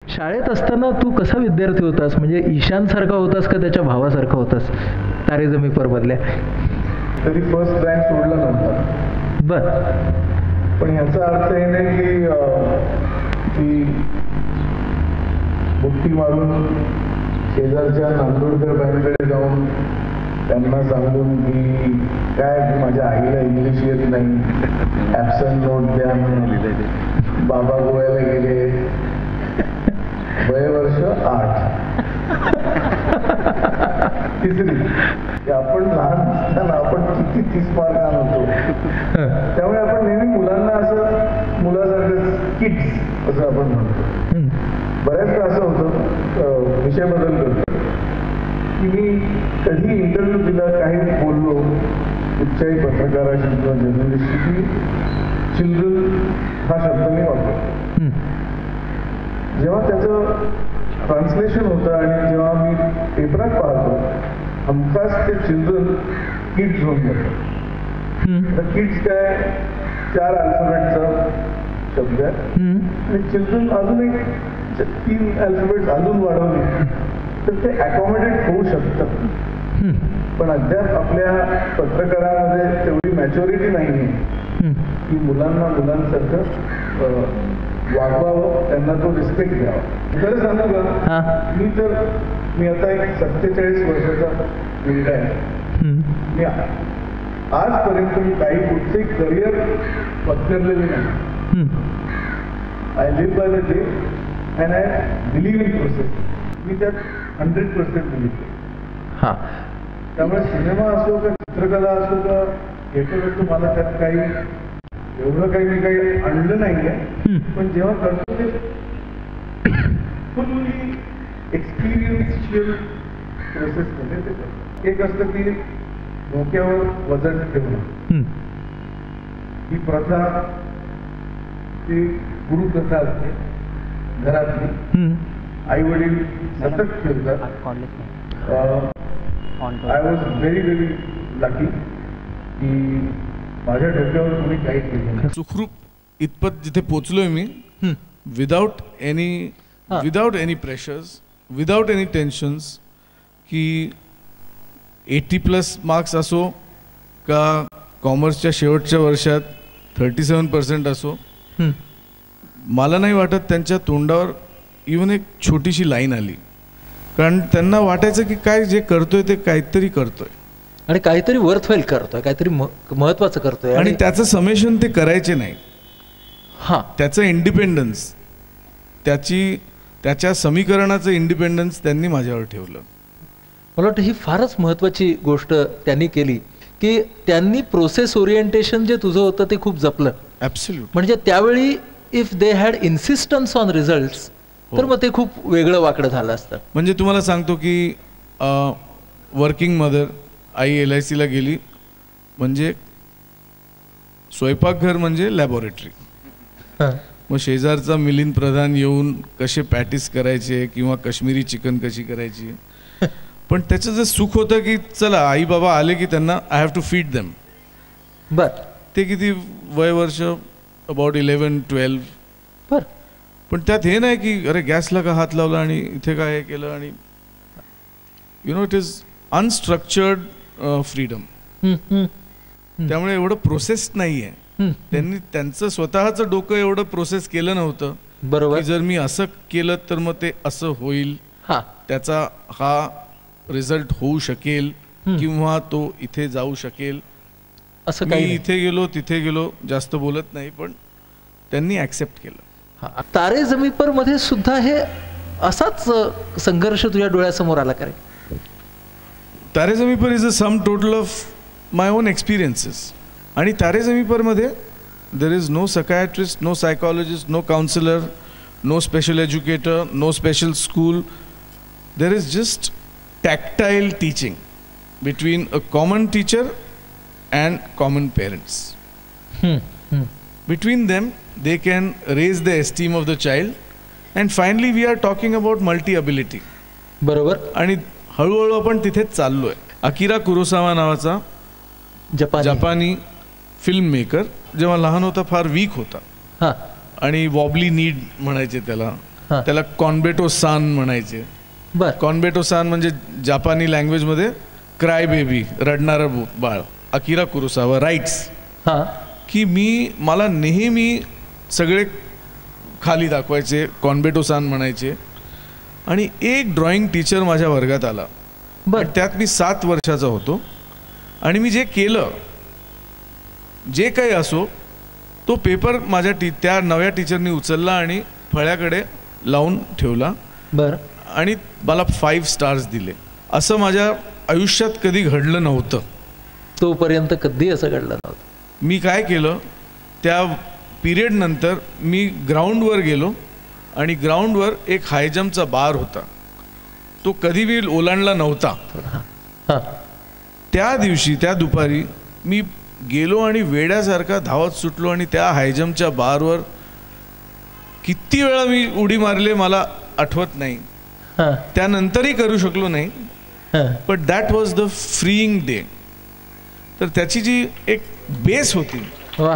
शाळेत असताना तू कसा विद्यार्थी होतास? म्हणजे ईशान सारखा होतास का त्याच्या भावासारखा होतास तारे जमी पर मधल्या? तरी फर्स्ट रँक सोडला नव्हता. बर. पण ह्याचा अर्थ हे नाही की बुट्टी मारून शेजारच्या नांदोडकर बँकेकडे जाऊन त्यांना सांगून की काय माझ्या आईला इंग्लिश येत नाही, ॲब्सेंट नोट द्या म्हणून बाबा गोव्याला गेले, वय वर्ष 8. तिसरी की आपण लहान असताना आपण किती 30 मार्क आणतो. त्यामुळे आपण नेहमी मुलांना असं मुलासारखं किड्स असं आपण म्हणतो. बऱ्याचदा असं होतं, विषय बदल करतो, की मी कधी इंटरव्ह्यू दिला, काही बोललो कुठच्याही पत्रकाराशी किंवा जर्नलिस्टशी की चिल्ड्रन हा शब्द मी वापरतो. जेव्हा त्याचं ट्रान्सलेशन होतं आणि जेव्हा मी पेपरात पाहतो, हमखास ते चिल्ड्रन किड्स होऊन जातं. तर किड्स काय 4 अल्फाबेटचा शब्द आहे आणि चिल्ड्रन अजून एक 3 अल्फाबेट्स अजून वाढवले तर ते अकॉमोडेट होऊ शकतं. पण अद्याप आपल्या पत्रकारामध्ये तेवढी मॅच्युरिटी नाही आहे की मुलांना मुलांसारखं वागवावं, त्यांना तो रिस्पेक्ट द्यावा. खरं सांगू का, मी आता एक 47 वर्षाचा मुलगा आहे. मी आजपर्यंत मी काही कुठचे करिअर पत्करलेले नाही. I live by the day and I believe in process. मी त्यात 100% बिलीव्ह. त्यामुळे सिनेमा असो का चित्रकला असो का याच्यावर मला त्यात काही एवढं काही मी काही आणलं नाहीये. पण जेव्हा करतो ते फुल्ली एक्सपिरियन्शियल प्रोसेस मध्ये ते करतो. एक असतं की डोक्यावर वजन ठेवणं, ही प्रथा ती गुरुप्रथा असते घरातली. आई वडील सतत ठेवतात. I was very very lucky की माझ्या डोक्यावर कोणी काही केलं. सुखरूप इतपत जिथे पोचलोय मी, without any pressures, without any tensions, की 80+ मार्क्स असो का कॉमर्सच्या शेवटच्या वर्षात 37% असो, मला नाही वाटत त्यांच्या तोंडावर इव्हन एक छोटीशी लाईन आली. कारण त्यांना वाटायचं की काय जे करतोय ते काहीतरी करतोय आणि काहीतरी वर्थवेल करतोय, काहीतरी महत्वाचं करतोय. आणि त्याचं समेशन ते करायचे नाही. त्याचं इंडिपेंडन्स, त्याच्या समीकरणाचं इंडिपेंडन्स त्यांनी माझ्यावर ठेवलं. मला वाटतं ही फारच महत्वाची गोष्ट त्यांनी केली की त्यांनी प्रोसेस ओरिएंटेशन जे तुझं होतं ते खूप जपलं. ॲब्सोल्यूट. म्हणजे त्यावेळी if they had insistence on results तर मग ते खूप वेगळं वाकडं झालं असतं. म्हणजे तुम्हाला सांगतो की वर्किंग मदर आई LIC ला गेली म्हणजे स्वयंपाकघर म्हणजे लॅबोरेटरी. मग शेजारचा मिलिंद प्रधान येऊन कसे पॅटीस करायचे किंवा काश्मीरी चिकन कशी करायची, पण त्याचं जे सुख होतं की चला आई बाबा आले की त्यांना I have to feed them. ते किती वय वर्ष अबाउट 11-12. पण त्यात हे नाही की अरे गॅसला का हात लावला आणि इथे काय हे केलं, आणि इट इज अनस्ट्रक्चर्ड फ्रीडम. त्यामुळे एवढं प्रोसेस नाही आहे. त्यांनी त्यांचं स्वतःचं डोकं एवढं प्रोसेस केलं नव्हतं. बरोबर. जर मी असं केलं तर मग ते असं होईल, त्याचा हा रिझल्ट होऊ शकेल किंवा तो इथे जाऊ शकेल. असं काही इथे गेलो तिथे गेलो जास्त बोलत नाही, पण त्यांनी ऍक्सेप्ट केलं. तारे जमी पर मध्ये सुद्धा हे असाच संघर्ष तुझ्या डोळ्यासमोर आला का रे? Taare Zameen Par is a sum total of my own experiences. आणि तारे जमी पर मध्ये there is no psychiatrist, no psychologist, no counsellor, no special educator, no special school. There is just tactile teaching between a common teacher and common parents. Between them they can raise the esteem of the child, and finally we are talking about multi-ability. बरोबर. आणि हळूहळू आपण तिथेच चाललोय. अकिरा Kurosawa नावाचा जपानी film maker जेव्हा लहान होता फार वीक होता आणि वॉबली नीड म्हणायचे त्याला. हां. त्याला कॉन्बेटो सान म्हणायचे. बर. कॉन्बेटो सान म्हणजे जापानी लँग्वेजमध्ये क्राय बेबी, रडणारं बाळ. अकिरा कुरोसावा राईट्स हां. की मला नेहमी सगळे खाली दाखवायचे, कॉन्बेटो सान म्हणायचे. आणि एक ड्रॉइंग टीचर माझ्या वर्गात आला. बर. त्यात मी 7 वर्षाचा होतो आणि मी जे केलं, जे काही असो, तो पेपर माझ्या त्या नव्या टीचरनी उचलला आणि फळ्याकडे लावून ठेवला. बर. आणि मला 5 स्टार्स दिले. असं माझ्या आयुष्यात कधी घडलं नव्हतं. तोपर्यंत कधी असं घडलं नव्हतं. मी काय केलं, त्या पिरियड नंतर मी ग्राउंडवर गेलो आणि ग्राउंडवर एक हाय जम्पचा बार होता. तो कधी मी ओलांडला नव्हता. हां. त्या दिवशी त्या दुपारी मी गेलो आणि वेड्यासारखा धावत सुटलो आणि त्या हाय जम्पच्या बारवर किती वेळा मी उडी मारले मला आठवत नाही. हां. त्यानंतरही करू शकलो नाही. हां. But that was the freeing day. तर त्याची जी एक बेस होती वा.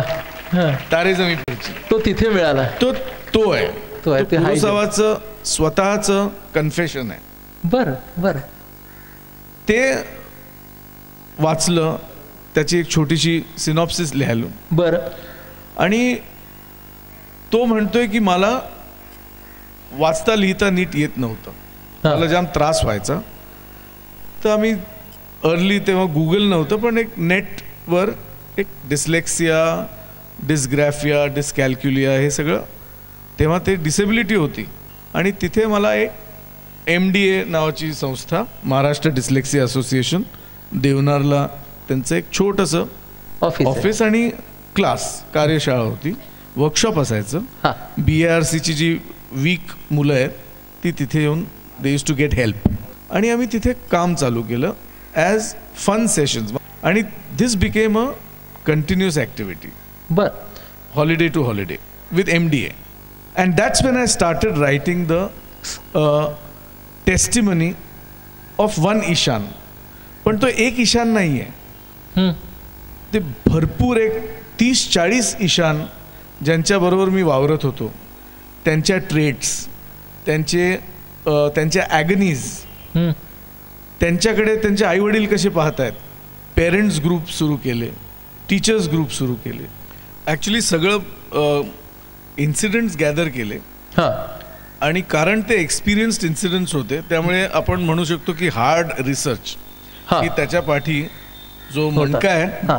हां. तारे जमी परची, तो तिथे मिळाला. तो आहे तो आहे ते हाय जम्प. कुरोसावाचं स्वतःचं कन्फेशन आहे. बर बर. ते वाचलं, त्याची एक छोटीशी सिनॉप्सिस लिहायलो. बर. आणि तो म्हणतोय की मला वाचता लिहिता नीट येत नव्हतं, मला जाम त्रास व्हायचा. तर आम्ही अर्ली तेव्हा गुगल नव्हतं, पण एक नेटवर एक डिस्लेक्सिया, डिस्ग्रॅफिया, डिस्कॅल्क्युलिया हे सगळं, तेव्हा ते डिसेबिलिटी होती. आणि तिथे मला एक MDA नावाची संस्था, महाराष्ट्र डिस्लेक्सिया असोसिएशन, देवनारला त्यांचं एक छोटंसं ऑफिस आणि क्लास कार्यशाळा होती, वर्कशॉप असायचं. BARCची जी वीक मुलं आहेत ती तिथे येऊन दे यूज टू गेट हेल्प. आणि आम्ही तिथे काम चालू केलं ॲज फन सेशन्स. आणि this became a continuous activity. बर. Holiday to holiday with MDA. And that's when I started writing the testimony of one Ishan. पण तो एक ईशान नाही आहे, ते भरपूर एक 30-40 ईशान ज्यांच्याबरोबर मी वावरत होतो, त्यांच्या ट्रेट्स, त्यांच्या ॲगनीज, त्यांच्याकडे त्यांचे आईवडील कसे पाहत आहेत. पेरेंट्स ग्रुप सुरू केले, टीचर्स ग्रुप सुरू केले. ॲक्च्युली सगळं इन्सिडेंट्स गॅदर केले. आणि कारण ते एक्सपिरियन्स्ड इन्सिडेंट्स होते, त्यामुळे आपण म्हणू शकतो की हार्ड रिसर्च, की त्याच्या पाठी जो मणका आहे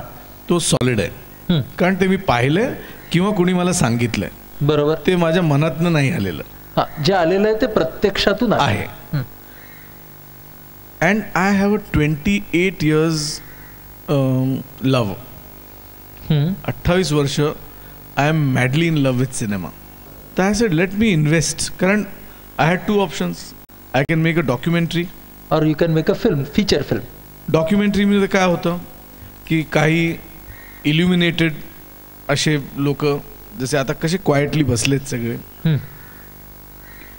तो सॉलिड आहे. कारण ते मी पाहिलंय किंवा कुणी मला सांगितलंय. बरोबर. ते माझ्या मनातनं नाही आलेलं. जे आलेलं आहे ते प्रत्यक्षातून आहे. And I have a 28 years love. 28 वर्ष I am madly in love with cinema. तर I said let me invest. कारण I had 2 options. I can make a documentary और you can make a film, feature film. डॉक्युमेंटरीमध्ये काय होतं की काही illuminated असे लोक, जसे आता कसे क्वाइटली बसलेत सगळे,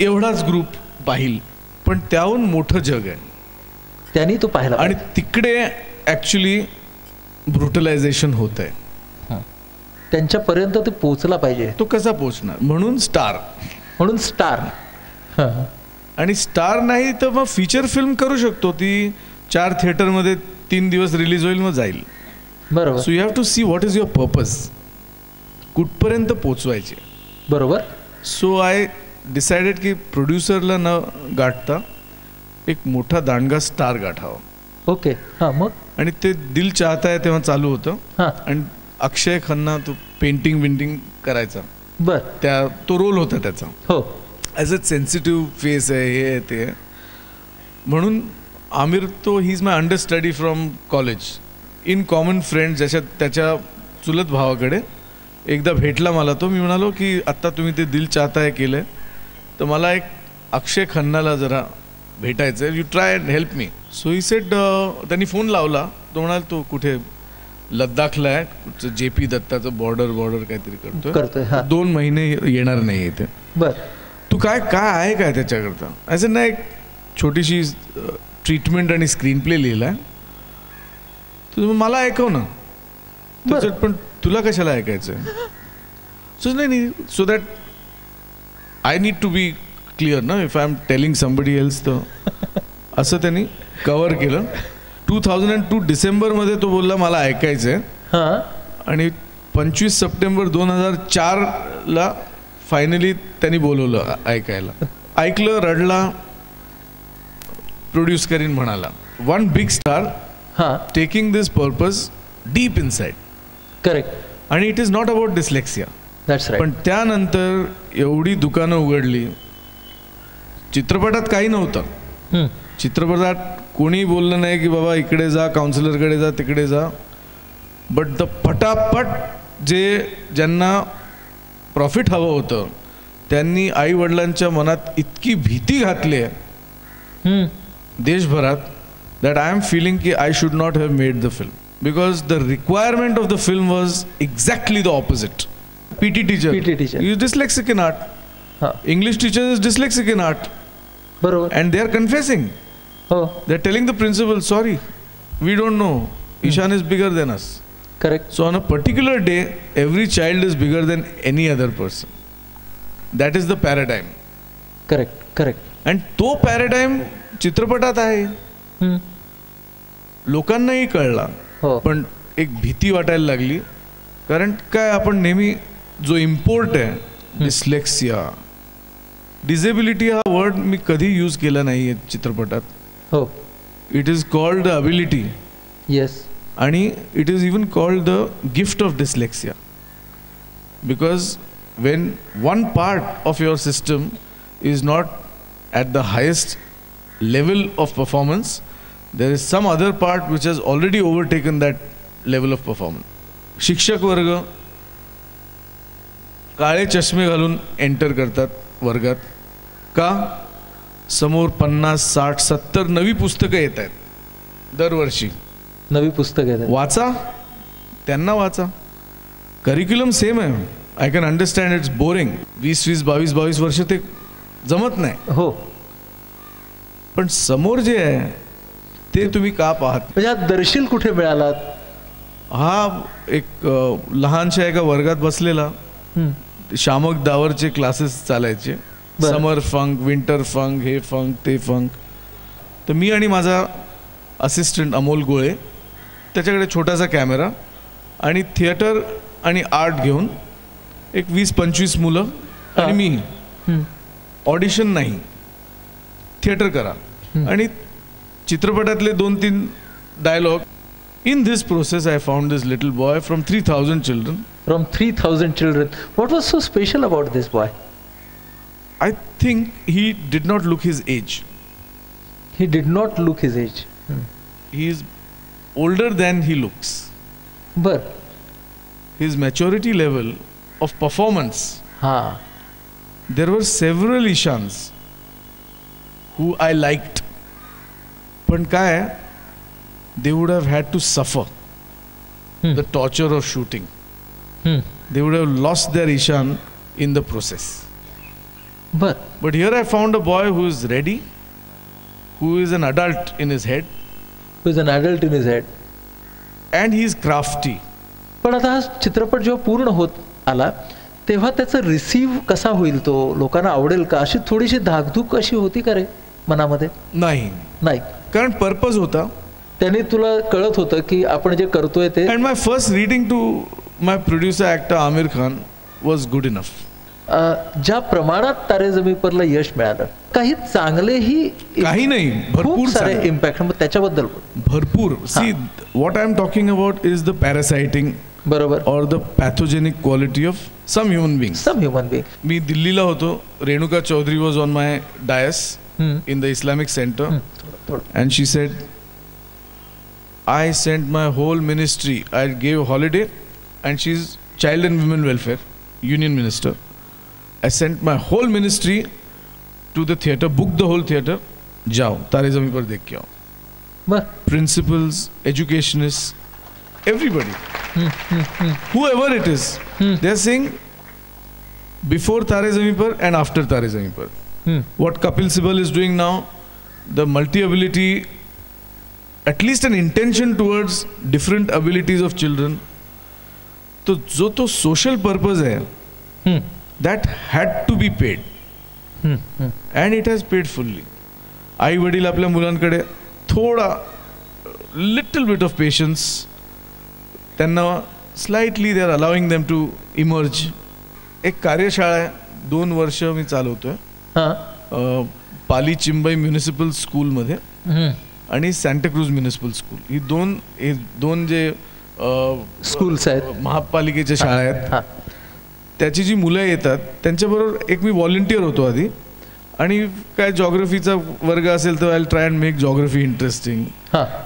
एवढाच ग्रुप पाहिल, पण त्याहून मोठं जग आहे, त्यांनी तो पाहिला. आणि तिकडे ॲक्च्युली ब्रुटलायझेशन होत आहे. त्यांच्यापर्यंत ते पोहोचला पाहिजे. तो कसा पोहोचणार? म्हणून स्टार. आणि स्टार नाही तर मग फीचर फिल्म करू शकतो. ती 4 थिएटरमध्ये 3 दिवस रिलीज होईल, मग जाईल. बरोबर. So you have to see what is your purpose, कुठपर्यंत पोचवायचे. बरोबर. सो आय डिसाइडेड की प्रोड्युसरला न गाठता एक मोठा दांडगा स्टार गाठावा. ओके. मग. आणि ते दिल चाहता है तेव्हा चालू होतं. आणि अक्षय खन्ना तो पेंटिंग करायचा. बर. तो रोल होता त्याचा. हो. ॲज अ सेन्सिटिव्ह फेस आहे, हे आहे ते. म्हणून आमिर तो he is my understudy from college. In common friend, त्याच्या चुलत भावाकडे एकदा भेटला मला तो. मी म्हणालो की आत्ता तुम्ही ते दिल चाहता है केलं आहे, तर मला एक अक्षय खन्नाला जरा भेटायचं आहे, you try and help me. So he said, त्यांनी फोन लावला. तो म्हणाल तो कुठे लद्दाखला आहे, JP दत्ताचं बॉर्डर काहीतरी करतोय. 2 महिने येणार नाही इथे. बर. तू काय आहे काय त्याच्याकरता? असं नाही, एक छोटीशी ट्रीटमेंट आणि स्क्रीन प्ले लिहिला आहे, तर मला ऐकव ना. पण तुला कशाला ऐकायचं आहे? सो नाही, so that I need to be clear ना, if I am telling somebody else तर असं त्यांनी कव्हर केलं. 2002 डिसेंबरमध्ये तो बोलला मला ऐकायचं आहे. हां. आणि 25 सप्टेंबर 2004ला फायनली त्यांनी बोलवलं ऐकायला. ऐकलं, रडला, प्रोड्यूस करीन म्हणाला. वन बिग स्टार हां. Taking this purpose deep inside. Correct. आणि it is not about dyslexia. That's right. पण त्यानंतर एवढी दुकानं उघडली. चित्रपटात काही नव्हतं. चित्रपटात कोणी बोललं नाही की बाबा इकडे जा, काउन्सिलरकडे जा, तिकडे जा. बट द फटाफट जे ज्यांना प्रॉफिट हवं होतं त्यांनी आई वडिलांच्या मनात इतकी भीती घातली आहे देशभरात, दॅट आय एम फिलिंग की I should not have made the film, because the requirement of the film was exactly the opposite. PT teacher is dyslexic in art. English teacher is dyslexic in art. बरोबर. And they are confessing. हो. They are telling the principal, sorry, we don't know. Ishan is bigger than us. Correct. So on a particular day, every child is bigger than any other person. That is the paradigm. Correct. And तो paradigm चित्रपटात आहे. लोकांनाही कळला. हो. पण एक भीती वाटायला लागली. कारण काय, आपण नेहमी जो इम्पोर्ट आहे डिस्लेक्सिया, डिझेबिलिटी हा वर्ड मी कधी यूज केला नाही आहे चित्रपटात. हो. It is called the ability. Yes. आणि it is even called the gift of dyslexia, because when one part of your system is not at the highest level of performance, there is some other part which has already overtaken that level of performance. शिक्षक वर्ग काळे चष्मे घालून enter करतात वर्गात का? समोर 50, 60, 70 नवी पुस्तकं येत आहेत दरवर्षी. नवी पुस्तक येतात. वाचा, त्यांना वाचा. करिक्युलम सेम आहे. I can understand it's boring. 20, 22 वर्ष ते जमत नाही. हो. पण समोर जे आहे ते तुम्ही का पाहत? म्हणजे हा दर्शील कुठे मिळालात? हा एक लहानशा एका वर्गात बसलेला. शामक दावरचे क्लासेस चालायचे. समर फंक, विंटर फंक, हे फंक, ते फंक. तर मी आणि माझा असिस्टंट अमोल गोळे, त्याच्याकडे छोटासा कॅमेरा आणि थिएटर आणि आर्ट घेऊन एक 20-25 मुलं आणि मी. ऑडिशन नाही, थिएटर करा. आणि चित्रपटातले 2-3 dialogue. In this process, I found this little boy from 3,000 children. From 3,000 children. What was so special about this boy? I think he did not look his age. He did not look his age. He is older than he looks. But his maturity level of performance. There were several Ishans who I liked. But काय आहे? They would have had to suffer the torture of shooting. They would have lost their Ishan in the process. But here I found a boy who is ready, who is an adult in his head. And he is crafty. पण आता हा चित्रपट जेव्हा पूर्ण होत आला तेव्हा त्याचा रिसीव्ह कसा होईल, तो लोकांना आवडेल का, अशी थोडीशी धाकधूक अशी होती का रे मनामध्ये? नाही. कारण पर्पज होता. त्यांनी तुला कळत होतं की आपण जे करतोय ते. And my first reading to my producer actor Amir Khan was good enough. ज्या प्रमाणात तारे जमी परला यश मिळालं, काही चांगलेही, काही नाही, भरपूर सारे इम्पॅक्ट. त्याच्याबद्दल भरपूर. See, what I am talking about is the parasiting, बरोबर, or the pathogenic quality of some human beings. मी दिल्लीला होतो. Renuka Chaudhari was on my dais in the Islamic Center, and she said, I sent my whole ministry, I gave holiday, and she's child and women welfare union minister. I sent my whole ministry to the theatre, booked the whole theatre. जाओ तारे ज़मीन पर देख के आओ. Principals, educationists, everybody, whoever it is, they are saying before तारे ज़मीन पर and after तारे ज़मीन पर. What Kapil Sibal is doing now, the multi-ability, at least an intention towards different abilities of children. तो जो तो social purpose है, that had to be paid. And it has paid fully. आई वडील आपल्या मुलांकडे थोडा लिटल बिट ऑफ पेशन्स, त्यांना slightly they are allowing them to emerge. एक कार्यशाळा आहे 2 वर्ष मी चालवतोय पाली चिंबई म्युनिसिपल स्कूलमध्ये आणि सॅन्टाक्रूज म्युनिसिपल स्कूल. ही दोन जे स्कूल्स आहेत, महापालिकेच्या शाळा आहेत, त्याची जी मुलं येतात त्यांच्याबरोबर एक मी व्हॉलंटियर होतो आधी. आणि काय जॉग्रफीचा वर्ग असेल तर I will try and make geography interesting.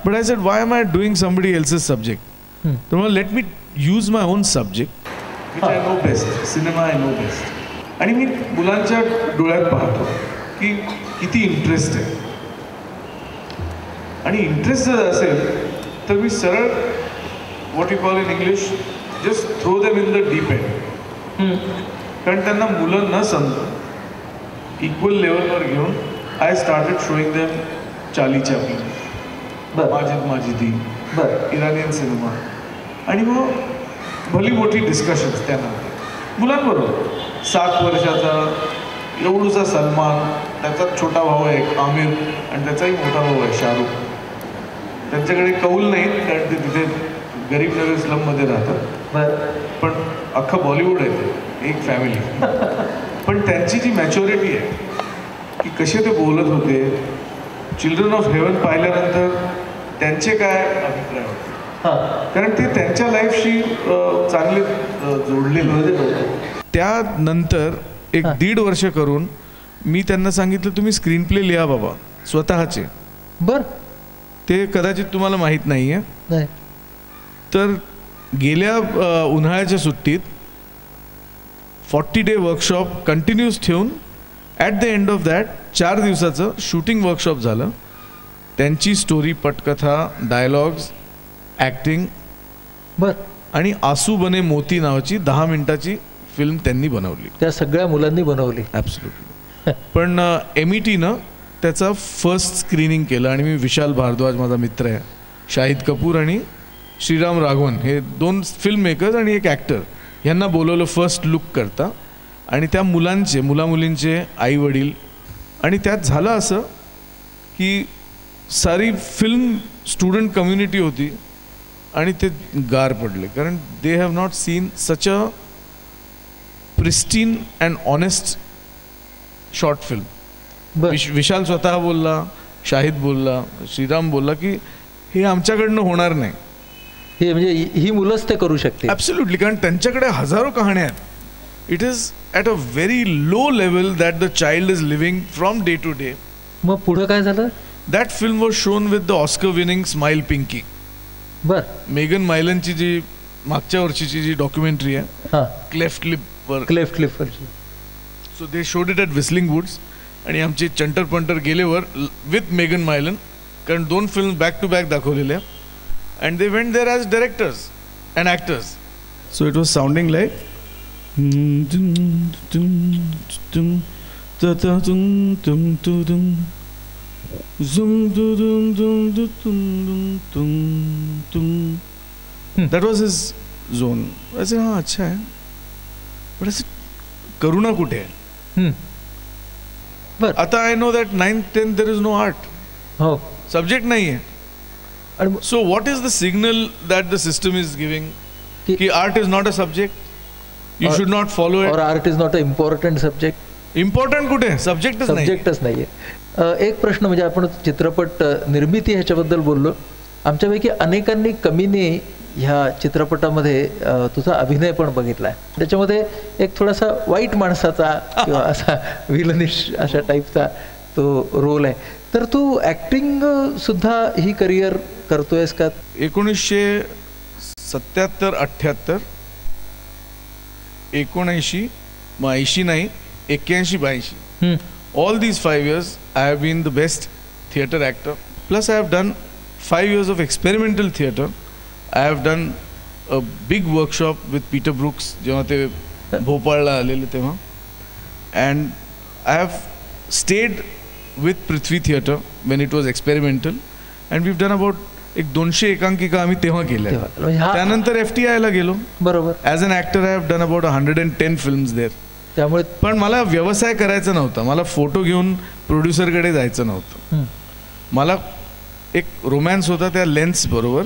But I said why am I doing somebody else's subject. तर मला let me use my own subject which I know best, cinema I know best. आणि मी मुलांच्या डोळ्यात पाहतो की किती interest आहे. आणि इंटरेस्ट जर असेल तर मी सरळ what you call in English just throw them in the deep end. कारण त्यांना मुलं न समजून इक्वल लेवलवर घेऊन I started showing them Charlie Chaplin, Majid Majidi, Iranian cinema. आणि मग भली मोठी डिस्कशन्स त्यानंतर मुलांबरोबर. 7 वर्षाचा एवढूचा सलमान, त्याचा छोटा भाऊ आहे आमिर आणि त्याचाही मोठा भाऊ आहे शाहरुख. त्यांच्याकडे कौल नाहीत कारण ते तिथे गरीब नगर स्लममध्ये राहतात, पण अख्खं बॉलिवूड आहे ते, एक फॅमिली. पण त्यांची जी मॅच्युरिटी आहे की कसे ते बोलत होते. चिल्ड्रन ऑफ हेवन पाहिल्यानंतर त्यांचे काय अभिप्राय होते, कारण ते त्यांच्या लाईफशी चांगले जोडलेले होते. त्यानंतर 1.5 वर्ष करून मी त्यांना सांगितलं तुम्ही स्क्रीन प्ले लिहा बाबा स्वतःचे. बर, ते कदाचित तुम्हाला माहीत नाही आहे. तर गेल्या उन्हाळ्याच्या सुट्टीत 40 डे वर्कशॉप कंटिन्यूस ठेवून at the end of that 4 दिवसाचं शूटिंग वर्कशॉप झालं. त्यांची स्टोरी, पटकथा, डायलॉग्स, ॲक्टिंग, बर, आणि आसू बने मोती नावाची 10 मिनिटाची फिल्म त्यांनी बनवली. त्या सगळ्या मुलांनी बनवली. ॲब्सोल्युटली. पण METनं त्याचा फर्स्ट स्क्रीनिंग केलं आणि मी विशाल भारद्वाज माझा मित्र आहे, शाहिद कपूर आणि श्रीराम राघवन हे 2 फिल्म मेकर्स आणि एक ॲक्टर यांना बोलवलं फर्स्ट लुक करता. आणि त्या मुलांचे मुलामुलींचे आई वडील. आणि त्यात झालं असं की सारी फिल्म स्टुडंट कम्युनिटी होती आणि ते गार पडले, कारण they have not seen such a pristine and honest short film. Vishal स्वतः बोलला, शाहिद बोलला, श्रीराम बोलला की हे आमच्याकडनं होणार नाही. हे म्हणजे ही मुलंच ते करू शकते. ॲब्सोल्युटली, कारण त्यांच्याकडे हजारो कहाण्या आहेत. It is at a very low level that the child is living from day to day. मग पुढं काय झालं? That film was shown with the Oscar winning smile Pinki. बर, मेगन मायलनची जी मागच्या वर्षीची जी डॉक्युमेंटरी आहे cleft lip. So they showed it at whistling woods. आणि आमचे चंटर पंटर गेलेवर विथ मेगन मायलन, कारण 2 फिल्म बॅक टू बॅक दाखवलेल्या. And they went there as directors and actors. So it was sounding like that was his zone. I said, हाँ अच्छा है. But I said, करुणा कुठे आहे? आता I know that 9th 10th there is no art. Subject नाही आहे. So what is the signal that the system is giving? Ki art is not a subject. You should not follow it. Or art is not an important subject. Important कुठे? Subjectच नाही. Subjectच नाहीये. एक प्रश्न म्हणजे आपण चित्रपट निर्मिती ह्याच्याबद्दल बोललो. आमच्यापैकी अनेकांनी कमीने ह्या चित्रपटामध्ये तुझा अभिनय पण बघितलाय. त्याच्यामध्ये एक थोडासा वाईट माणसाचा किंवा असा विलनिश अशा टाईपचा तो रोल आहे. तर तू ॲक्टिंग सुद्धा ही करिअर करतोयस का? 1977, 78, 79, 80 नाही, 81, 82. All these 5 years I have been the best theatre actor. Plus I have done 5 years of experimental theatre. I have done a big workshop with Peter Brooks जेव्हा ते भोपाळला आलेले तेव्हा. And I have stayed with Prithvi Theatre when it was experimental, and we've done about 200 एकांकिका आम्ही तेव्हा केल्या. त्यानंतर FTI ला गेलो. बरोबर. As an actor I have done about 110 films there. त्यामुळे पण मला व्यवसाय करायचा नव्हता, मला फोटो घेऊन प्रोड्युसरकडे जायचं नव्हतं. मला एक रोमॅन्स होता त्या लेन्स बरोबर.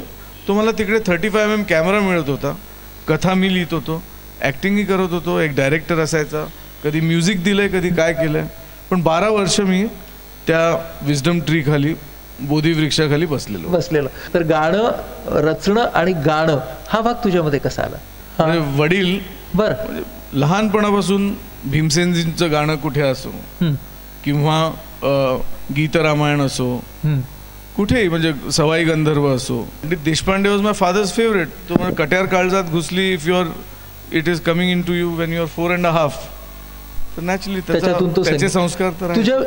तो मला तिकडे 35mm कॅमेरा मिळत होता, कथा मी लिहित होतो, ॲक्टिंगही करत होतो, एक डायरेक्टर असायचा, कधी म्युझिक दिलंय कधी काय केलंय. पण 12 वर्ष मी त्या विजडम ट्री खाली, बोधिवृक्षाखाली बसलेलो. तर गाणं रचणं आणि गाणं हा भाग तुझ्यामध्ये कसा आला? म्हणजे वडील बरं लहानपणापासून भीमसेनजींचं गाणं कुठे असो किंवा गीतरामायण असो, कुठेही, म्हणजे सवाई गंधर्व असो, Deshpande was my father's favourite. तो म्हणजे Katyar Kaljat Ghusali, if your it is coming in to you when you are 4.5, तर नॅचरली त्याचे संस्कार तर. तुझ्या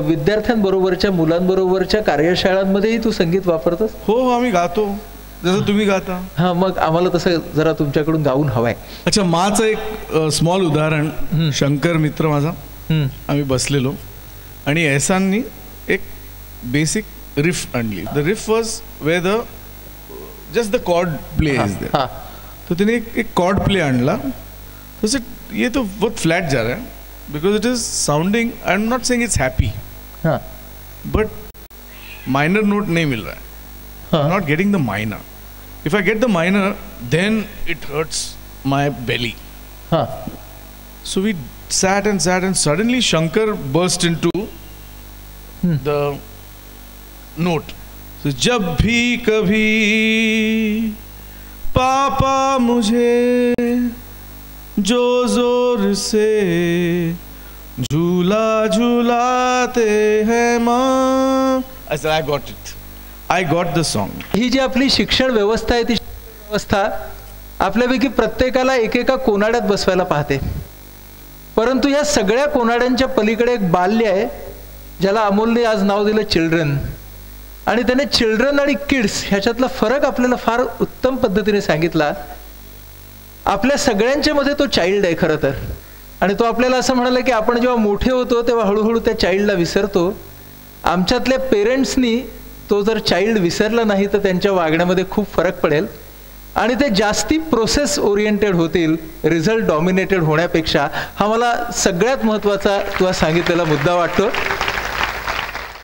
विद्यार्थ्यांबरोबरच्या मुलांबरोबरच्या कार्यशाळांमध्येही तू संगीत वापरतोस? हो, आम्ही गातो जसं तुम्ही गाता. हा, मग आम्हाला तसं जरा तुमच्याकडून गाऊन हवाय. अच्छा, माझं एक स्मॉल उदाहरण. शंकर मित्र माझा, आम्ही बसलेलो आणि एहसाननी एक बेसिक रिफ आणली. The riff was where the just the chord play is there. तो त्याने एक कॉर्ड प्ले आणला. तो ये तो बहुत फ्लैट जा रहा है because it is sounding, I am not saying it's happy, but minor note नहीं मिल रहा है. I'm not getting the minor. If I get the minor, then it hurts my belly. So we sat and suddenly Shankar burst into the note. So जब भी कभी पापा मुझे जो जोर से झूला झूलाते हैं माँ. I said, I got it. I got the song. ही जी आपली शिक्षण व्यवस्था आहे, ती व्यवस्था आपल्यापैकी प्रत्येकाला एकेका कोनाड्यात बसवायला पाहते. परंतु या सगळ्या कोनाड्यांच्या पलीकडे एक बाल्य आहे, ज्याला अमोलने आज नाव दिलं चिल्ड्रन. आणि त्याने चिल्ड्रन आणि किड्स ह्याच्यातला फरक आपल्याला फार उत्तम पद्धतीने सांगितला. आपल्या सगळ्यांच्या मध्ये तो चाइल्ड आहे खरं तर. आणि तो आपल्याला असं म्हणाला की आपण जेव्हा मोठे होतो तेव्हा हळूहळू त्या चाइल्डला विसरतो. आमच्यातल्या पेरेंट्सनी तो जर चाइल्ड विसरला नाही तर त्यांच्या वागण्यामध्ये खूप फरक पडेल आणि ते जास्ती प्रोसेस ओरिएंटेड होतील, रिझल्ट डॉमिनेटेड होण्यापेक्षा. हा मला सगळ्यात महत्त्वाचा तुला सांगितलेला मुद्दा वाटतो.